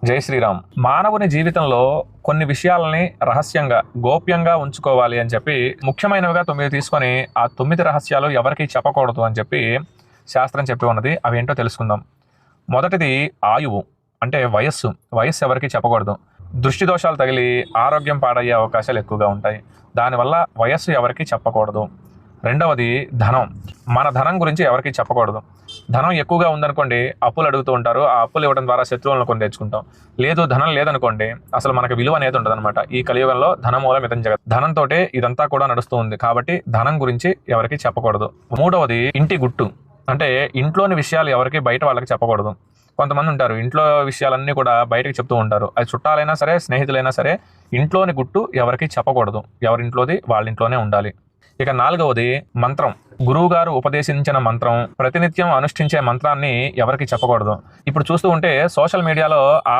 జై శ్రీరామ్. మానవుని జీవితంలో కొన్ని విషయాలని రహస్యంగా గోప్యంగా ఉంచుకోవాలి అని చెప్పి ముఖ్యమైనవిగా 9 తీసుకొని ఆ 9 రహస్యాలు ఎవరికీ చెప్పకూడదు అని చెప్పి శాస్త్రం చెప్పి ఉన్నది. అవేంటో తెలుసుకుందాం. మొదటిది ఆయువు, అంటే వయస్సు. వయస్సు ఎవరికి చెప్పకూడదు. దృష్టి దోషాలు తగిలి ఆరోగ్యం పాడయ్యే అవకాశాలు ఎక్కువగా ఉంటాయి. దానివల్ల వయస్సు ఎవరికి చెప్పకూడదు. రెండవది ధనం. మన ధనం గురించి ఎవరికి చెప్పకూడదు. ధనం ఎక్కువగా ఉందనుకోండి, అప్పులు అడుగుతూ ఉంటారు. ఆ అప్పులు ఇవ్వడం ద్వారా శత్రువులను కొని తెచ్చుకుంటాం. లేదు, ధనం లేదనుకోండి, అసలు మనకు విలువ అనేది ఉండదు అనమాట. ఈ కలియుగంలో ధనం మూలం ఇతం జగత్. ధనంతో ఇదంతా కూడా నడుస్తూ ఉంది కాబట్టి ధనం గురించి ఎవరికి చెప్పకూడదు. మూడవది ఇంటి గుట్టు, అంటే ఇంట్లోని విషయాలు ఎవరికి బయట వాళ్ళకి చెప్పకూడదు. కొంతమంది ఉంటారు, ఇంట్లో విషయాలన్నీ కూడా బయటకు చెప్తూ ఉంటారు. అది చుట్టాలైనా సరే, స్నేహితులైనా సరే, ఇంట్లోని గుట్టు ఎవరికి చెప్పకూడదు. ఎవరింట్లోది వాళ్ళ ఇంట్లోనే ఉండాలి. ఇక నాలుగవది మంత్రం. గురువు గారు ఉపదేశించిన మంత్రం, ప్రతినిత్యం అనుష్ఠించే మంత్రాన్ని ఎవరికి చెప్పకూడదు. ఇప్పుడు చూస్తూ ఉంటే సోషల్ మీడియాలో ఆ